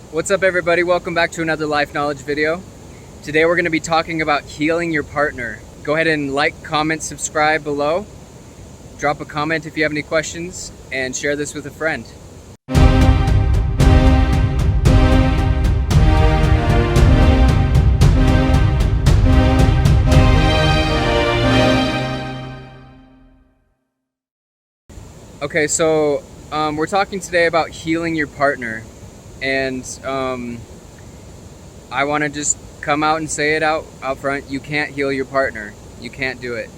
What's up, everybody? Welcome back to another life knowledge video. Today we're going to be talking about healing your partner. Go ahead and like, comment, subscribe below. Drop a comment if you have any questions, and share this with a friend. Okay, so we're talking today about healing your partner, and I want to just come out and say it out front. You can't heal your partner. You can't do it.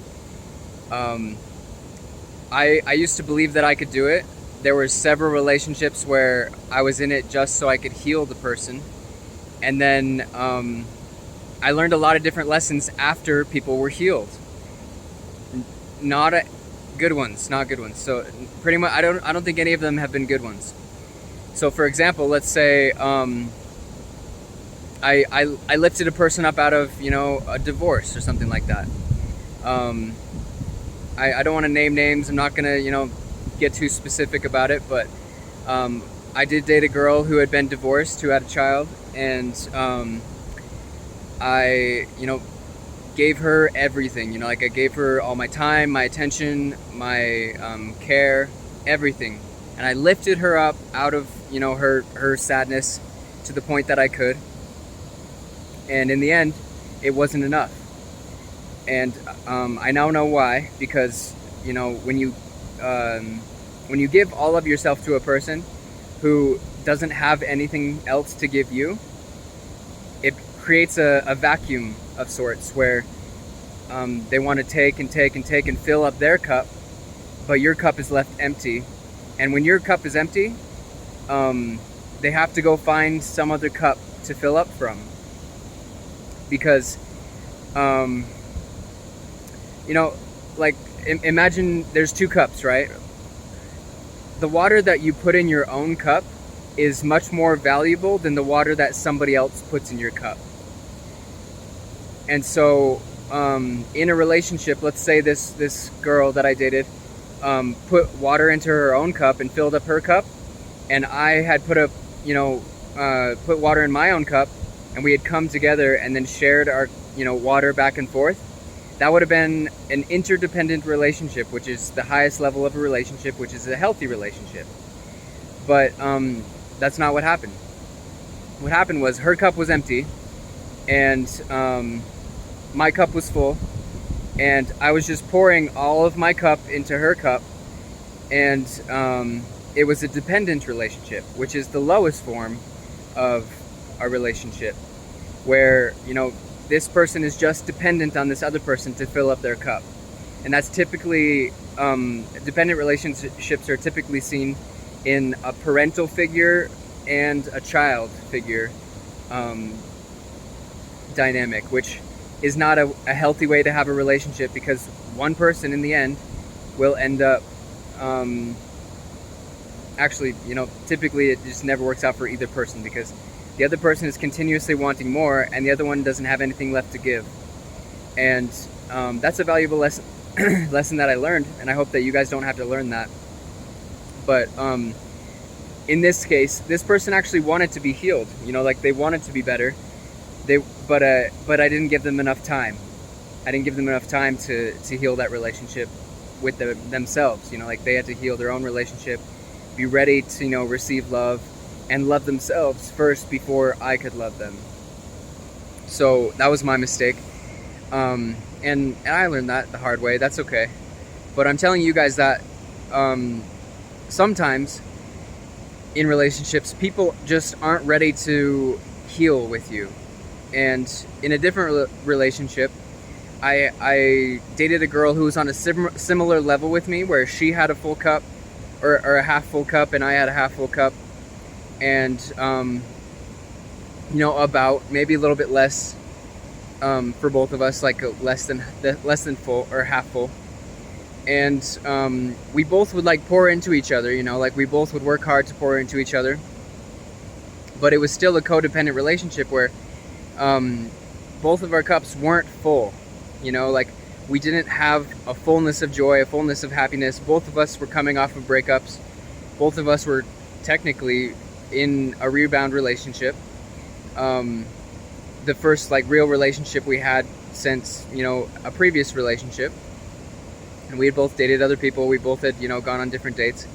I used to believe that I could do it. There were several relationships where I was in it just so I could heal the person, and then I learned a lot of different lessons after people were healed. Not good ones, not good ones. So pretty much, I don't think any of them have been good ones. So for example, let's say I lifted a person up out of, a divorce or something like that. I don't want to name names. I'm not gonna, get too specific about it, but I did date a girl who had been divorced, who had a child, and I, gave her everything. I gave her all my time, my attention, my care, everything, and I lifted her up out of, her sadness to the point that I could. And in the end, it wasn't enough. And I now know why, because when you give all of yourself to a person who doesn't have anything else to give you, it creates a vacuum of sorts where they want to take and take and take and fill up their cup, but your cup is left empty. And when your cup is empty, they have to go find some other cup to fill up from. Because, imagine there's two cups, right? The water that you put in your own cup is much more valuable than the water that somebody else puts in your cup. And so, in a relationship, let's say this girl that I dated put water into her own cup and filled up her cup, and I had put water in my own cup, and we had come together and then shared our, water back and forth. That would have been an interdependent relationship, which is the highest level of a relationship, which is a healthy relationship. But that's not what happened. What happened was her cup was empty, and my cup was full, and I was just pouring all of my cup into her cup, and it was a dependent relationship, which is the lowest form of a relationship, where this person is just dependent on this other person to fill up their cup. And that's typically dependent relationships are typically seen in a parental figure and a child figure dynamic, which is not a healthy way to have a relationship, because one person in the end will end up actually, typically it just never works out for either person, because the other person is continuously wanting more, and the other one doesn't have anything left to give. And that's a valuable lesson lesson that I learned, and I hope that you guys don't have to learn that. But in this case, this person actually wanted to be healed. They wanted to be better. But I didn't give them enough time. I didn't give them enough time to heal that relationship with themselves. They had to heal their own relationship, be ready to receive love, and love themselves first before I could love them. So that was my mistake, and I learned that the hard way. That's okay. But I'm telling you guys that sometimes in relationships, people just aren't ready to heal with you. And in a different relationship, I dated a girl who was on a similar level with me, where she had a full cup or a half full cup, and I had a half full cup. And about maybe a little bit less for both of us, like less than full or half full. And we both would pour into each other, we both would work hard to pour into each other. But it was still a codependent relationship where both of our cups weren't full. We didn't have a fullness of joy, a fullness of happiness. Both of us were coming off of breakups. Both of us were technically in a rebound relationship. The first like real relationship we had since, you know, a previous relationship. And we had both dated other people. We both had, you know, gone on different dates.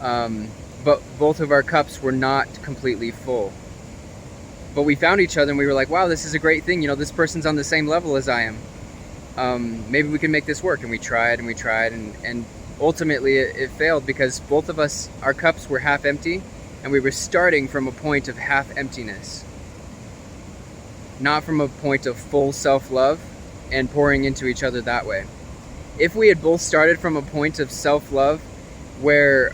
But both of our cups were not completely full. But we found each other and we were like, wow, this is a great thing. You know, this person's on the same level as I am. Maybe we can make this work. And we tried and ultimately it failed because both of us, our cups were half empty and we were starting from a point of half emptiness. Not from a point of full self-love and pouring into each other that way. If we had both started from a point of self-love where,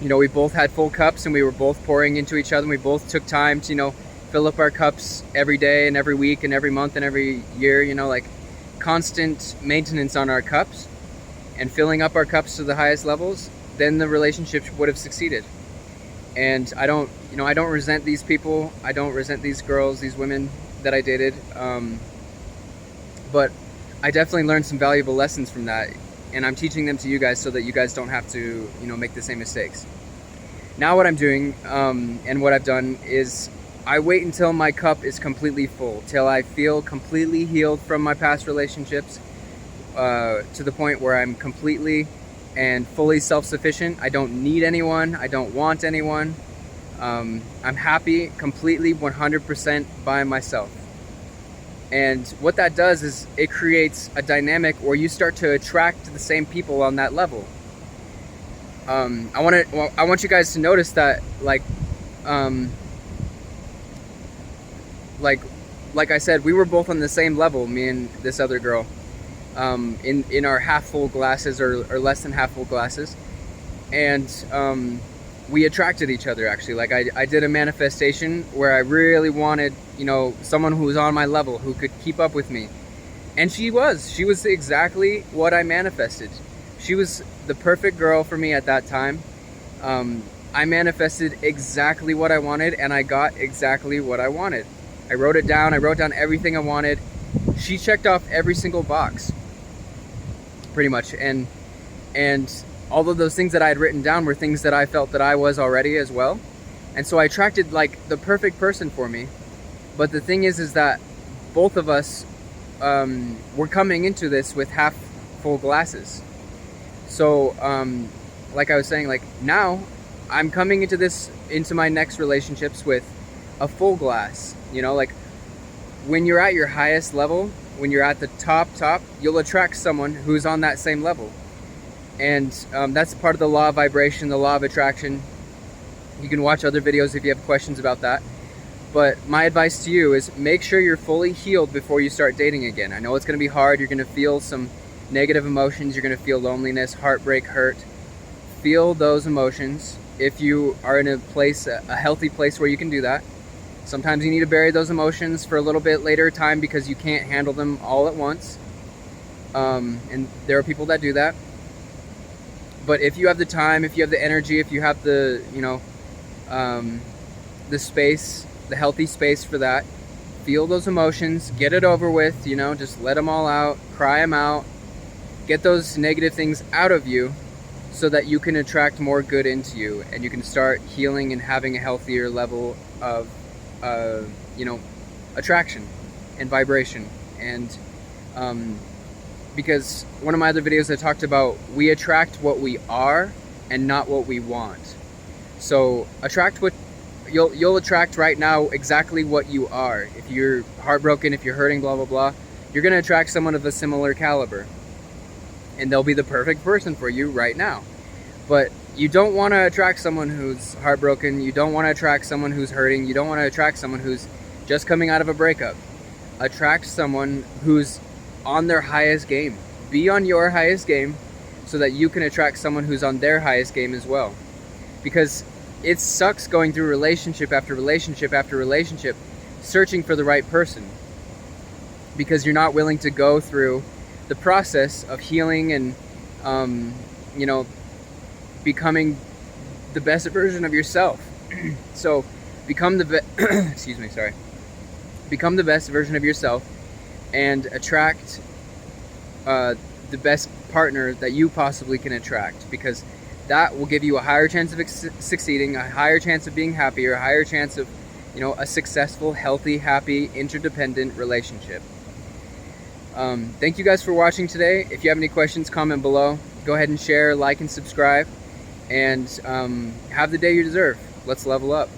you know, we both had full cups and we were both pouring into each other and we both took time to, you know, fill up our cups every day and every week and every month and every year, you know, like constant maintenance on our cups and filling up our cups to the highest levels, then the relationship would have succeeded. And I don't resent these people. I don't resent these girls, these women that I dated. But I definitely learned some valuable lessons from that. And I'm teaching them to you guys so that you guys don't have to, you know, make the same mistakes. Now what I'm doing, and what I've done is I wait until my cup is completely full, till I feel completely healed from my past relationships, to the point where I'm completely and fully self-sufficient. I don't need anyone. I don't want anyone. I'm happy completely 100% by myself. And what that does is it creates a dynamic where you start to attract the same people on that level. I want you guys to notice that, like I said, we were both on the same level, me and this other girl. In our half full glasses or less than half full glasses, and we attracted each other. Actually, like I did a manifestation where I really wanted, you know, someone who was on my level, who could keep up with me, and she was exactly what I manifested. She was the perfect girl for me at that time. I manifested exactly what I wanted and I got exactly what I wanted. I wrote it down. I wrote down everything I wanted. She checked off every single box, pretty much. And all of those things that I had written down were things that I felt that I was already as well. And so I attracted like the perfect person for me. But the thing is that both of us were coming into this with half full glasses. So like I was saying, like now I'm coming into my next relationships with a full glass. You know, like when you're at your highest level, when you're at the top, you'll attract someone who's on that same level. And that's part of the law of vibration, the law of attraction. You can watch other videos if you have questions about that. But my advice to you is make sure you're fully healed before you start dating again. I know it's going to be hard. You're going to feel some negative emotions. You're going to feel loneliness, heartbreak, hurt. Feel those emotions if you are in a healthy place where you can do that. Sometimes you need to bury those emotions for a little bit later time because you can't handle them all at once. And there are people that do that. But if you have the time, if you have the energy, if you have the, you know, the space, the healthy space for that, feel those emotions, get it over with, you know, just let them all out, cry them out, get those negative things out of you so that you can attract more good into you and you can start healing and having a healthier level of you know, attraction and vibration. And because one of my other videos I talked about, we attract what we are and not what we want. So attract what you'll attract right now exactly what you are. If you're heartbroken, if you're hurting, blah blah blah, you're gonna attract someone of a similar caliber, and they'll be the perfect person for you right now. But you don't want to attract someone who's heartbroken. You don't want to attract someone who's hurting. You don't want to attract someone who's just coming out of a breakup. Attract someone who's on their highest game. Be on your highest game so that you can attract someone who's on their highest game as well. Because it sucks going through relationship after relationship after relationship searching for the right person, because you're not willing to go through the process of healing and you know, becoming the best version of yourself. So become the become the best version of yourself and attract the best partner that you possibly can attract, because that will give you a higher chance of succeeding, a higher chance of being happier, a higher chance of, a successful, healthy, happy, interdependent relationship. Thank you guys for watching today. If you have any questions, comment below. Go ahead and share, like, and subscribe. And have the day you deserve. Let's level up.